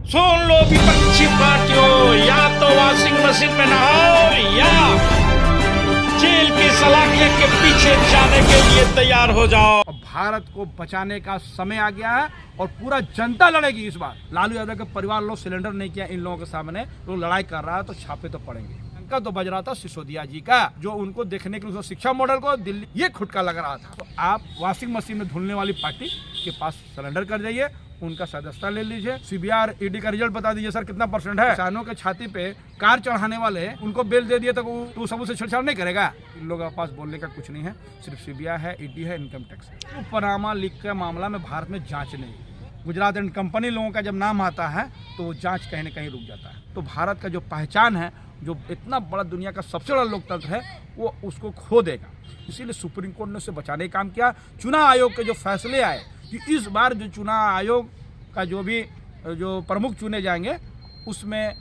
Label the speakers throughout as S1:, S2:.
S1: सुन लो विपक्षी पार्टियों, या तो वॉशिंग मशीन में नहाओ या जेल की सलाखियों के पीछे जाने के लिए तैयार हो जाओ।
S2: भारत को बचाने का समय आ गया है और पूरा जनता लड़ेगी इस बार। लालू यादव के परिवार लोग सिलेंडर नहीं किया इन लोगों के सामने, तो लड़ाई कर रहा है तो छापे तो पड़ेंगे। डंका तो बज रहा था सिसोदिया जी का, जो उनको देखने के लिए शिक्षा मॉडल को दिल्ली ये खुटका लग रहा था। तो आप वॉशिंग मशीन में धुलने वाली पार्टी के पास सरेंडर कर जाइए, उनका सदस्यता ले लीजिए, सीबीआई ईडी का रिजल्ट बता दीजिए सर कितना % है। किसानों के छाती पे कार चढ़ाने वाले उनको बेल दे दिए तो वो सबूत से छेड़छाड़ नहीं करेगा। इन लोगों के पास बोलने का कुछ नहीं है, सिर्फ सीबीआई है, ईडी है, इनकम टैक्स है। तो पनामा लीक के मामला में भारत में जांच नहीं, गुजरात एंड कंपनी लोगों का जब नाम आता है तो वो जांच कहीं न कहीं रुक जाता है। तो भारत का जो पहचान है, जो इतना बड़ा दुनिया का सबसे बड़ा लोकतंत्र है, वो उसको खो देगा। इसीलिए सुप्रीम कोर्ट ने उसे बचाने का काम किया। चुनाव आयोग के जो फैसले आए कि इस बार जो चुनाव आयोग का जो प्रमुख चुने जाएंगे उसमें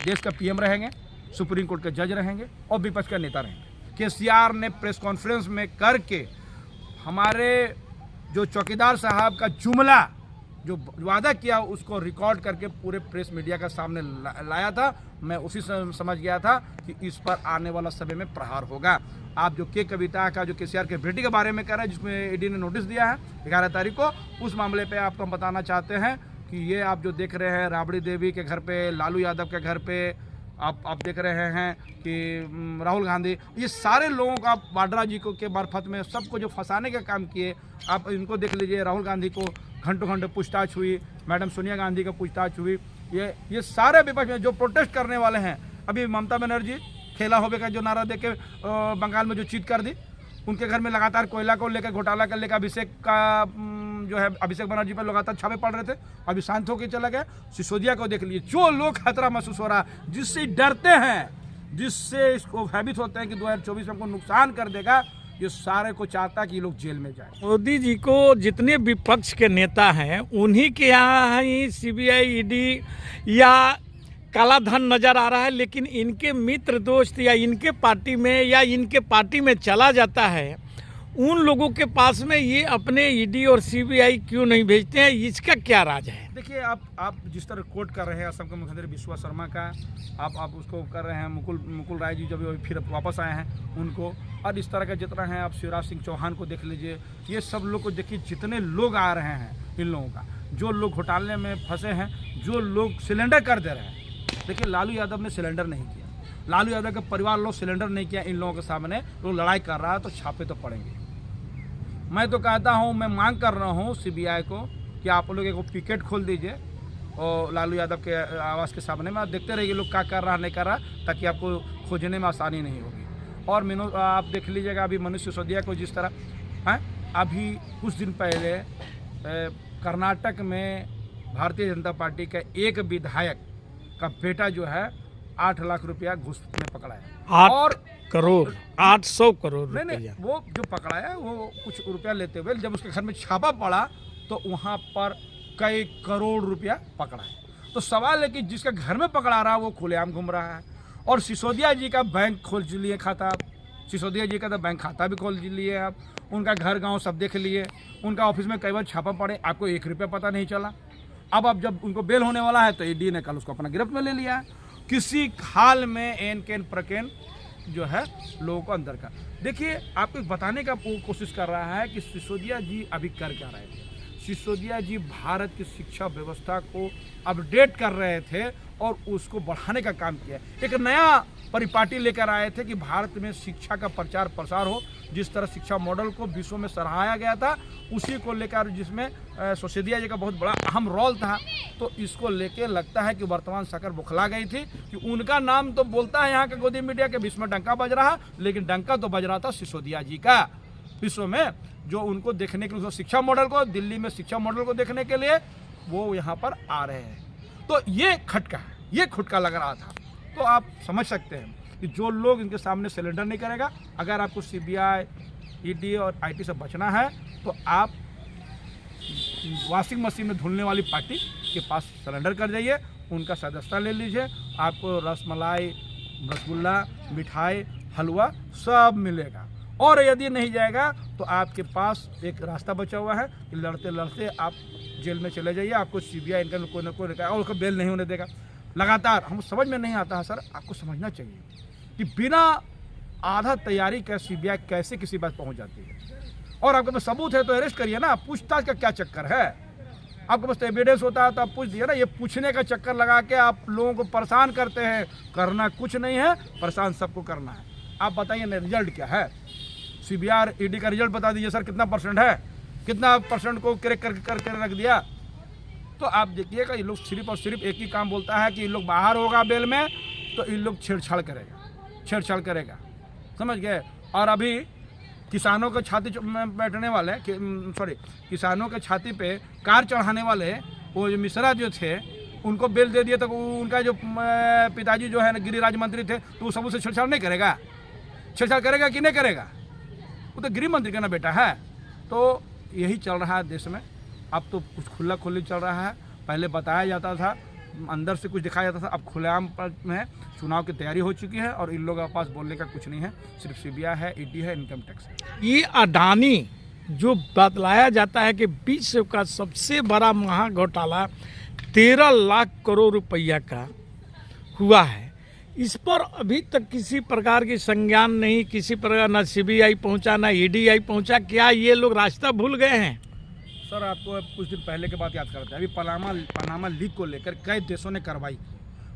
S2: देश का पीएम रहेंगे, सुप्रीम कोर्ट के जज रहेंगे और विपक्ष का नेता रहेंगे। केसीआर ने प्रेस कॉन्फ्रेंस में करके हमारे जो चौकीदार साहब का जुमला जो वादा किया उसको रिकॉर्ड करके पूरे प्रेस मीडिया का सामने लाया था। मैं उसी से समझ गया था कि इस पर आने वाला समय में प्रहार होगा। आप जो के कविता का जो केसीआर के बेटी के बारे में कह रहे हैं, जिसमें ईडी ने नोटिस दिया है 11 तारीख को, उस मामले पे आपको हम बताना चाहते हैं कि ये आप जो देख रहे हैं राबड़ी देवी के घर पे, लालू यादव के घर पे, आप देख रहे हैं कि राहुल गांधी, ये सारे लोगों का वाड्रा जी को के मार्फत में सबको जो फंसाने का काम किए, आप इनको देख लीजिए। राहुल गांधी को घंटों घंटे पूछताछ हुई, मैडम सोनिया गांधी का पूछताछ हुई। ये सारे विपक्ष में जो प्रोटेस्ट करने वाले हैं, अभी ममता बनर्जी खेला होवे का जो नारा देके बंगाल में जो चीट कर दी, उनके घर में लगातार कोयला को लेकर घोटाला कर लेकर अभिषेक बनर्जी पर लगातार छापे पड़ रहे थे, अभी शांत होकर चला गया। सिसोदिया को देख लीजिए, जो लोग खतरा महसूस हो रहा है, जिससे डरते हैं, जिससे इसको भयभीत होते हैं कि 2024 में हमको नुकसान कर देगा, ये सारे को चाहता कि ये लोग जेल में जाए।
S1: मोदी जी को जितने विपक्ष के नेता हैं उन्हीं के यहाँ ही सीबीआई ईडी या काला धन नजर आ रहा है, लेकिन इनके मित्र दोस्त या इनके पार्टी में या इनके पार्टी में चला जाता है, उन लोगों के पास में ये अपने ईडी और सीबीआई क्यों नहीं भेजते हैं? इसका क्या राज है?
S2: देखिए, आप जिस तरह कोट कर रहे हैं असम के मुख्यमंत्री विश्वा शर्मा का, आप उसको कर रहे हैं मुकुल राय जी जब फिर वापस आए हैं उनको, और इस तरह का जितना है आप शिवराज सिंह चौहान को देख लीजिए। ये सब लोग को देखिए, जितने लोग आ रहे हैं इन लोगों का, जो लोग घोटाले में फंसे हैं, जो लोग सिलेंडर कर दे रहे हैं। देखिए, लालू यादव ने सिलेंडर नहीं किया, लालू यादव के परिवार लोग सिलेंडर नहीं किया इन लोगों के सामने, तो लड़ाई कर रहा है तो छापे तो पड़ेंगे। मैं तो कहता हूँ, मैं मांग कर रहा हूँ सीबीआई को कि आप लोग एक पिकेट खोल दीजिए और लालू यादव के आवास के सामने में, देखते रहिए लोग क्या कर रहा नहीं कर रहा, ताकि आपको खोजने में आसानी नहीं होगी। और आप देख लीजिएगा अभी मनीष सिसोदिया को जिस तरह हैं, अभी कुछ दिन पहले कर्नाटक में भारतीय जनता पार्टी का एक विधायक का बेटा जो है 8 लाख रुपया घूस में पकड़ा है।
S1: 800 करोड़
S2: नहीं, वो जो पकड़ा है वो कुछ रुपया लेते हुए, जब उसके घर में छापा पड़ा तो वहाँ पर कई करोड़ रुपया पकड़ा है। तो सवाल है कि जिसका घर में पकड़ा रहा वो खुलेआम घूम रहा है। और सिसोदिया जी का बैंक खोल लिए खाता, सिसोदिया जी का तो बैंक खाता भी खोल लिए आप, उनका घर गांव सब देख लिए, उनका ऑफिस में कई बार छापा पड़े, आपको 1 रुपया पता नहीं चला। अब जब उनको बेल होने वाला है तो ईडी ने कल उसको अपना गिरफ्त में ले लिया है। किसी हाल में एन केन प्रकेन जो है लोगों को अंदर का। देखिए, आपको बताने का कोशिश कर रहा है कि सिसोदिया जी अभी कर क्या रहे थे। सिसोदिया जी भारत की शिक्षा व्यवस्था को अपडेट कर रहे थे और उसको बढ़ाने का काम किया। एक नया परिपाटी लेकर आए थे कि भारत में शिक्षा का प्रचार प्रसार हो। जिस तरह शिक्षा मॉडल को विश्व में सराहाया गया था, उसी को लेकर, जिसमें सिसोदिया जी का बहुत बड़ा अहम रोल था, तो इसको लेके लगता है कि वर्तमान सरकार बुखला गई थी कि उनका नाम तो बोलता है यहाँ के गोदी मीडिया के विश्व में डंका बज रहा, लेकिन डंका तो बज रहा था सिसोदिया जी का विश्व में, जो उनको देखने के लिए शिक्षा मॉडल को, दिल्ली में शिक्षा मॉडल को देखने के लिए वो यहाँ पर आ रहे हैं। तो ये खटका है, ये खुटका लग रहा था। तो आप समझ सकते हैं कि जो लोग इनके सामने सिलेंडर नहीं करेगा, अगर आपको सीबीआई, ईडी और आईटी से बचना है तो आप वॉशिंग मशीन में धुलने वाली पार्टी के पास सरेंडर कर जाइए, उनका सदस्यता ले लीजिए। आपको रसमलाई, रसगुल्ला, मिठाई, हलवा सब मिलेगा। और यदि नहीं जाएगा तो आपके पास एक रास्ता बचा हुआ है कि लड़ते लड़ते आप जेल में चले जाइए, आपको सीबीआई इनका कोई ना कोई और उसको बेल नहीं होने देगा। लगातार हम समझ में नहीं आता है सर, आपको समझना चाहिए कि बिना आधा तैयारी का सीबीआई कैसे किसी बात पहुंच जाती है। और आपके पास सबूत है तो अरेस्ट करिए ना, पूछताछ का क्या चक्कर है? आपके पास एविडेंस होता है तो आप पूछ दिए ना। ये पूछने का चक्कर लगा के आप लोगों को परेशान करते हैं। करना कुछ नहीं है, परेशान सबको करना है। आप बताइए ना रिजल्ट क्या है? सीबीआई ईडी का रिजल्ट बता दीजिए सर, कितना परसेंट है, कितना परसेंट को क्रैक करके रख दिया। तो आप देखिएगा ये लोग सिर्फ और सिर्फ एक ही काम बोलता है कि इन लोग बाहर होगा बेल में तो इन लोग छेड़छाड़ करेगा, समझ गए। और अभी किसानों के छाती में बैठने वाले किसानों के छाती पे कार चढ़ाने वाले वो जो मिश्रा जो थे उनको बेल दे दिए, तो उनका जो पिताजी जो है ना गृह मंत्री थे, तो वो सब उसे छेड़छाड़ नहीं करेगा? छेड़छाड़ करेगा कि नहीं करेगा? वो तो गृह मंत्री का ना बेटा है। तो यही चल रहा है देश में। अब तो कुछ खुला खुली चल रहा है। पहले बताया जाता था, अंदर से कुछ दिखाया जाता था, अब खुलेआम में चुनाव की तैयारी हो चुकी है और इन लोगों के पास बोलने का कुछ नहीं है। सिर्फ सीबीआई है, ईडी है, इनकम टैक्स है।
S1: ये अडानी जो बतलाया जाता है कि विश्व का सबसे बड़ा महाघोटाला 13 लाख करोड़ रुपया का हुआ है, इस पर अभी तक किसी प्रकार की संज्ञान नहीं, किसी प्रकार ना सीबीआई पहुंचा ना ईडी पहुंचा। क्या ये लोग रास्ता भूल गए हैं?
S2: सर आपको कुछ दिन पहले की बात याद करते हैं। अभी पनामा लीक को लेकर कई देशों ने कार्रवाई।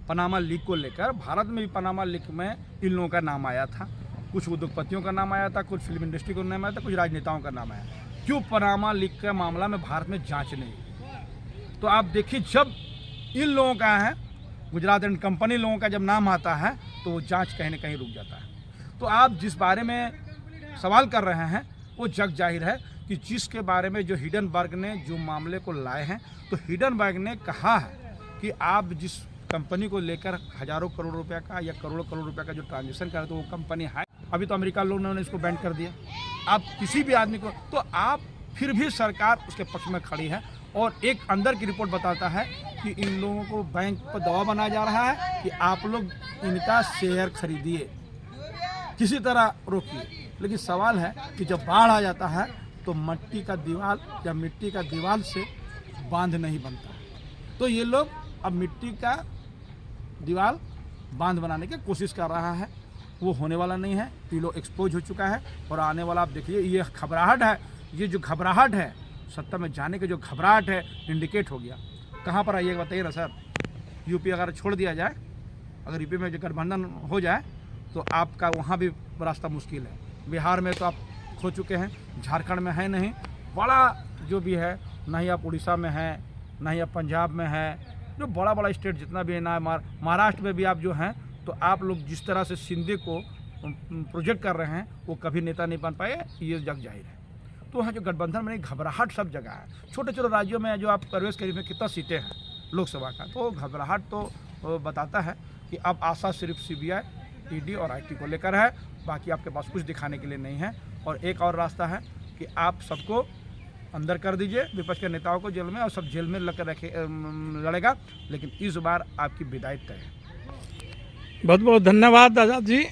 S2: पनामा लीक को लेकर भारत में भी पनामा लीक में इन लोगों का नाम आया था, कुछ उद्योगपतियों का नाम आया था, कुछ फिल्म इंडस्ट्री का नाम आया था, कुछ राजनेताओं का नाम आया। क्यों पनामा लीक के मामला में भारत में जांच नहीं? तो आप देखिए, जब इन लोगों का है गुजरात एंड कंपनी लोगों का जब नाम आता है तो वो जांच कहीं ना कहीं रुक जाता है। तो आप जिस बारे में सवाल कर रहे हैं वो जग जाहिर है कि जिसके बारे में जो हिडनबर्ग ने जो मामले को लाए हैं, तो हिडनबर्ग ने कहा है कि आप जिस कंपनी को लेकर हजारों करोड़ रुपए का या करोड़ों करोड़ रुपए का जो ट्रांजेक्शन कर रहे तो वो कंपनी है। अभी तो अमेरिका लोगों ने इसको बैन कर दिया। आप किसी भी आदमी को, तो आप फिर भी सरकार उसके पक्ष में खड़ी है और एक अंदर की रिपोर्ट बताता है कि इन लोगों को बैंक पर दबाव बनाया जा रहा है कि आप लोग इनका शेयर खरीदिए, किसी तरह रोकिए। लेकिन सवाल है कि जब बाढ़ आ जाता है तो मट्टी का दीवार या मिट्टी का दीवार से बांध नहीं बनता। तो ये लोग अब मिट्टी का दीवार बांध बनाने की कोशिश कर रहा है, वो होने वाला नहीं है। ये लोग एक्सपोज हो चुका है और आने वाला आप देखिए, ये घबराहट है, ये जो घबराहट है सत्ता में जाने के जो घबराहट है इंडिकेट हो गया। कहाँ पर आइए बताइए ना सर। यूपी अगर छोड़ दिया जाए, अगर यूपी में जो गठबंधन हो जाए तो आपका वहाँ भी रास्ता मुश्किल है। बिहार में तो आप खो चुके हैं, झारखंड में है नहीं, बड़ा जो भी है, ना ही आप उड़ीसा में है, ना ही आप पंजाब में है, जो बड़ा बड़ा स्टेट जितना भी है ना, महाराष्ट्र में भी आप जो हैं, तो आप लोग जिस तरह से शिंदे को प्रोजेक्ट कर रहे हैं वो कभी नेता नहीं बन पाए, ये जग जाहिर है। तो वहाँ जो गठबंधन में घबराहट सब जगह है। छोटे छोटे राज्यों में जो आप परवेश करीब में कितना सीटें हैं लोकसभा का, तो घबराहट तो बताता है कि अब आशा सिर्फ सीबीआई, ईडी और आईटी को लेकर है, बाकी आपके पास कुछ दिखाने के लिए नहीं है। और एक और रास्ता है कि आप सबको अंदर कर दीजिए, विपक्ष के नेताओं को जेल में, और सब जेल में लड़ेगा, लेकिन इस बार आपकी विदाई तय है।
S1: बहुत बहुत धन्यवाद दादा जी।